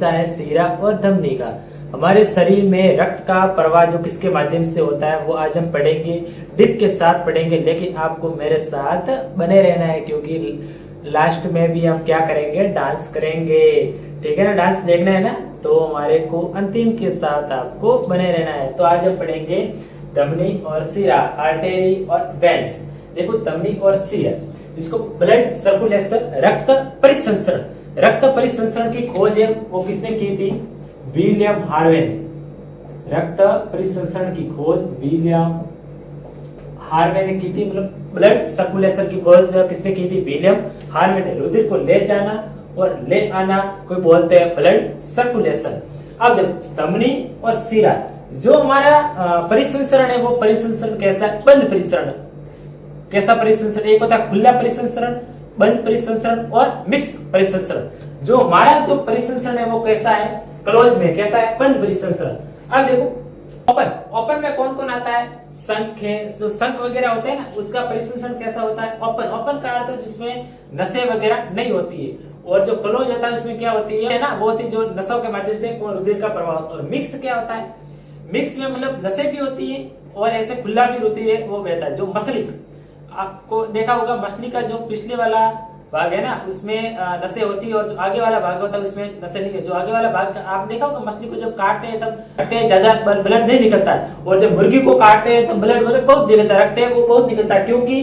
हिस्सा है शीरा और धमनी का। हमारे शरीर में रक्त का प्रवाह जो किसके माध्यम से होता है वो आज हम पढ़ेंगे, डिप के साथ पढ़ेंगे। लेकिन आपको मेरे साथ बने रहना है क्योंकि लास्ट में भी हम क्या करेंगे, डांस करेंगे। ठीक है ना, डांस देखना है ना, तो हमारे को अंतिम के साथ आपको बने रहना है। तो आज हम पढ़ेंगे धमनी और शीरा, आर्टेरी और वेन्स। देखो धमनी और शीरा, इसको ब्लड सर्कुलेशन, रक्त परिसंचरण। रक्त परिसंचरण की खोज है वो किसने की थी? विलियम हार्वे ने। रक्त परिसंचरण की खोज विलियम हार्वे ने की थी। मतलब ब्लड सर्कुलेशन की खोज किसने की थी? विलियम हार्वे ने। रुधिर को ले जाना और ले आना कोई बोलते हैं ब्लड सर्कुलेशन। अब धमनी और शीरा, जो हमारा परिसंचरण है वो परिसंचरण कैसा है? बंद परिसंचरण। कैसा परिसंचरण? एक होता है खुला परिसंचरण, बंद परिसंचरण और मिक्स परिसंचरण। जो हमारा जो परिसंचरण है वो कैसा है? क्लोज में। कैसा है? बंद परिसंचरण। अब देखो ओपन, ओपन में कौन कौन आता है? शंख है, जो शंख वगैरह होते हैं ना, उसका परिसंचरण कैसा होता है? ओपन। ओपन का अर्थ है जिसमें नसें वगैरह नहीं होती है। और जो क्लोज होता है उसमें क्या होती है ना, वो होती है जो नसों के माध्यम से रुधिर का प्रवाह होता है। और मिक्स क्या होता है? मिक्स में मतलब नसें भी होती है और ऐसे खुला भी होती है, वो बहता है। जो मछली, आपको देखा होगा मछली का जो पिछले वाला भाग है ना उसमें नसें होती है और जो आगे वाला भाग होता है उसमें नसें नहीं है। जो आगे वाला भाग आप देखा होगा मछली को जब काटते हैं तब ज्यादा ब्लड नहीं निकलता है, और जब मुर्गी को काटते हैं तो ब्लड बहुत निकलता है, रखते हैं वो बहुत निकलता है, क्योंकि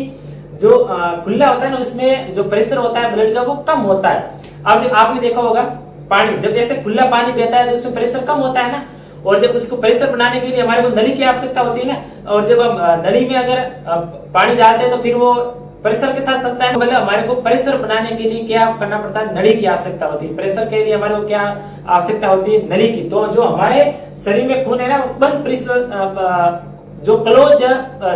जो खुला होता है ना उसमें जो प्रेशर होता है ब्लड का वो कम होता है। अब आपने देखा होगा पानी, जब ऐसे खुला पानी बहता है तो उसमें प्रेशर कम होता है ना, और जब उसको प्रेशर बनाने के लिए हमारे को नली की आवश्यकता होती है ना, और जब हम नली में अगर पानी डालते हैं तो फिर वो प्रेशर के साथ चलता है। मतलब हमारे को प्रेशर बनाने के लिए क्या करना पड़ता है? नली की आवश्यकता होती है। प्रेशर के लिए हमारे को क्या आवश्यकता होती है? नली की। तो जो हमारे शरीर में खून है ना वो बंद प्रेशर, जो क्लोज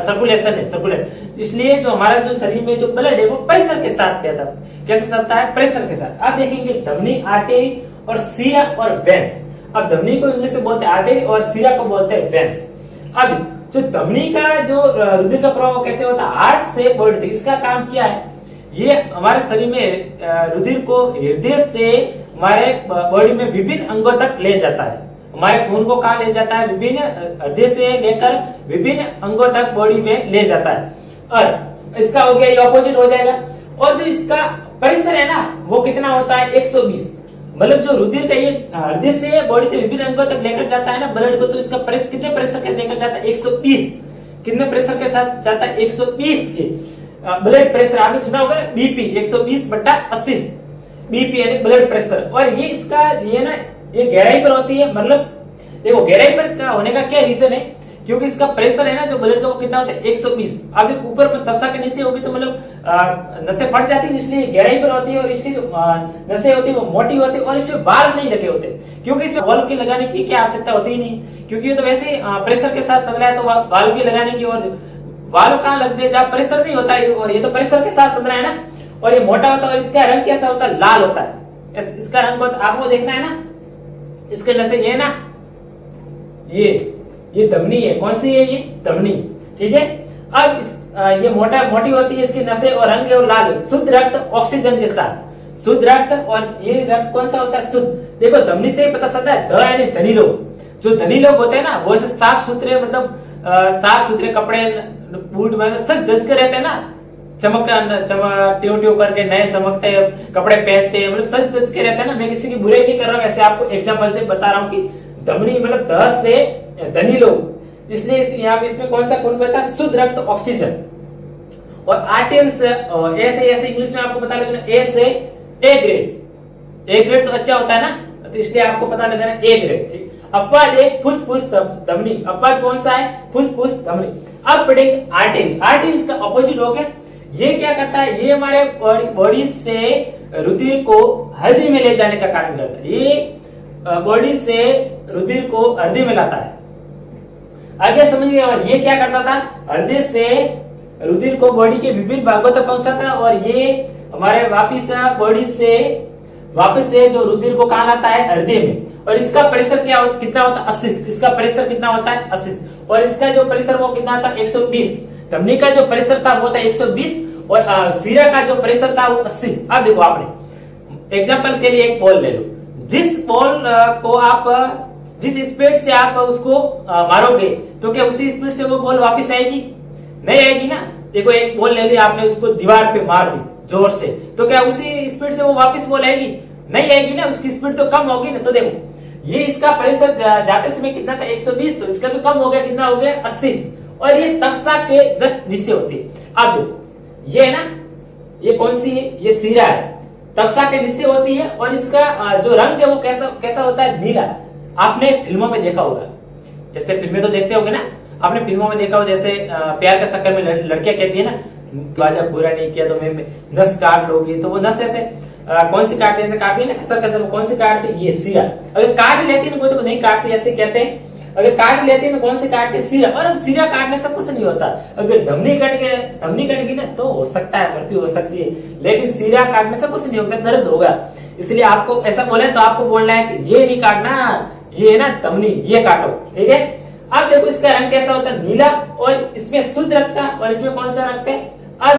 सर्कुलेशन है, सर्कुलेट, इसलिए जो हमारा जो शरीर में जो ब्लड है वो प्रेशर के साथ बहता है। कैसे चलता है? प्रेशर के साथ। आप देखेंगे धमनी, आर्टेरी और शीरा और वेन्स। अब धमनी को इंग्लिश में बोलते हैं आर्टेरी और शीरा को बोलते हैं वेन्स। अब जो धमनी का जो रुधिर का प्रवाह कैसे होता है? हार्ट से बॉडी तक। इसका काम क्या है? ये हमारे शरीर में रुधिर को हृदय से हमारे बॉडी में विभिन्न अंगों तक ले जाता है। हमारे खून को कहाँ ले जाता है? विभिन्न हृदय से लेकर विभिन्न अंगों तक बॉडी में ले जाता है। और इसका हो गया, ये ऑपोजिट हो जाएगा। और जो इसका परिसर है ना वो कितना होता है? 120। मतलब जो रुधिर का ये हृदय से बॉडी के विभिन्न अंगों तक लेकर जाता है ना ब्लड को, तो इसका प्रेशर कितने प्रेशर के लेकर जाता है? 120। कितने प्रेशर के साथ जाता है? 120 के। ब्लड प्रेशर आपने सुना होगा ना, बीपी 120/80, बीपी यानी ब्लड प्रेशर। और ये इसका ये ना ये गहराई पर होती है। मतलब देखो गहराई पर का होने का क्या रीजन है? क्योंकि इसका प्रेशर है ना जो ब्लड का वो कितना होता है? 120। अब देखो ऊपर में तवसा के नीचे होगी तो मतलब नसें फट जाती है, इसलिए गहराई पर होती है। और इसकी जो नसें होती है वो मोटी होती है और इसमें वाल्व नहीं लगे होते, क्योंकि इसमें वाल्व की लगाने की क्या आवश्यकता होती ही नहीं, क्योंकि ये तो वैसे प्रेशर के साथ चल रहा है। तो वाल्व की लगाने की, और वाल्व कहाँ लगते हैं जहाँ प्रेशर नहीं होता है, और ये तो प्रेशर के साथ चल रहा है ना। और ये मोटा होता है और इसका रंग कैसा होता है? लाल होता है। इसका रंग आपको देखना है ना, इसके नसें ये ना, ये धमनी है। कौन सी है? ये धमनी। ठीक है। अब ये मोटी होती है इसकी नसें, और रंग और लाल, शुद्ध रक्त ऑक्सीजन के साथ, शुद्ध रक्त। और ये रक्त कौन सा होता है? शुद्ध। देखो धमनी से पता चलता है ध यानी धनी लोग। जो धनी लोग होते हैं ना वो ऐसे साफ सुथरे, मतलब साफ सुथरे कपड़े, बूट में सच धज के रहते हैं ना, चमक ट्यू ट्यू करके नए चमकते कपड़े पहनते हैं, मतलब सच धज के रहते हैं ना। मैं किसी की बुराई नहीं कर रहा हूँ, ऐसे आपको एग्जांपल से बता रहा हूँ कि धमनी मतलब ध से धनी लोग, इसलिए यहाँ पे इसमें कौन सा खून बहता है? शुद्ध रक्त ऑक्सीजन। और आर्टेरियल्स ऐसे इंग्लिश में आपको पता लगना, ए से ए ग्रेड। ए ग्रेड तो अच्छा होता है ना, तो इसलिए आपको पता लगना ए ग्रेड। अपवाद एक फुसफुस धमनी। अपवाद कौन सा है? फुसफुस धमनी। अब पढ़ेंगे आर्टेरी। आर्टेरी इसका ऑपोजिट हो गया। ये क्या करता है? ये हमारे बॉडी से रुधिर को हृदय में ले जाने का कार्य करता है। ये बॉडी से रुधिर को हृदय में लाता है। आगे समझिए। और ये क्या करता था? हृदय से रुधिर को बॉडी के विभिन्न भागों तक पहुंचाता है, और ये हमारे वापिस बॉडी से वापस से जो रुधिर को कहाँ लाता है? हृदय में। और इसका प्रेशर कितना होता है? 80। इसका प्रेशर कितना होता है? 80। और इसका जो प्रेशर वो कितना था? 120। धमनी का जो प्रेशर था वो था 120, और शीरा का जो प्रेशर था वो 80। अब देखो आपने एग्जाम्पल के लिए एक बॉल ले लो। जिस बॉल को आप जिस स्पीड से आप उसको मारोगे तो क्या उसी स्पीड से वो बॉल वापस आएगी? नहीं आएगी ना। देखो एक बॉल ले ली आपने, उसको दीवार पे मार दी जोर से, तो क्या उसी स्पीड से वो वापस बॉल आएगी? नहीं आएगी ना, उसकी स्पीड तो कम होगी ना। तो देखो ये इसका परिसर जाते समय कितना था 120, तो इसका भी कम हो गया, कितना हो गया 80। और ये तफसा के जस्ट नीचे होती है। अब ये है ना, ये कौन सी है? ये सीरा है, तफसा के नीचे होती है। और इसका जो रंग है वो कैसा होता है? नीला। आपने फिल्मों में देखा होगा, जैसे फिल्में तो देखते होगे ना, आपने फिल्मों में देखा हो, जैसे प्यार का चक्कर में लड़कियां कहती है ना, वादा पूरा नहीं किया तो मैं नस काट लोगी, तो वो नस ऐसे कौन सी काटती है? ऐसे काटती है ना, कसर कसर, कौन सी काटती है? ये सीरा। अगर काट लेती है ना कोई तो नहीं काटती, ऐसे कहते हैं। अगर काट लेती है तो कौन सी काटती है? सीरा। और अब सीरा काटने से कुछ नहीं होता। अगर धमनी कट गई ना तो हो सकता है मृत्यु हो सकती है, लेकिन सीरा काटने से कुछ नहीं होगा, दर्द होगा। इसलिए आपको ऐसा बोले तो आपको बोलना है कि ये नहीं काटना, ये है ना धमनी, ये काटो, ठीक है। अब देखो इसका रंग कैसा होता है? नीला। और इसमें शुद्ध रक्त और इसमें कौन सा रक्त है?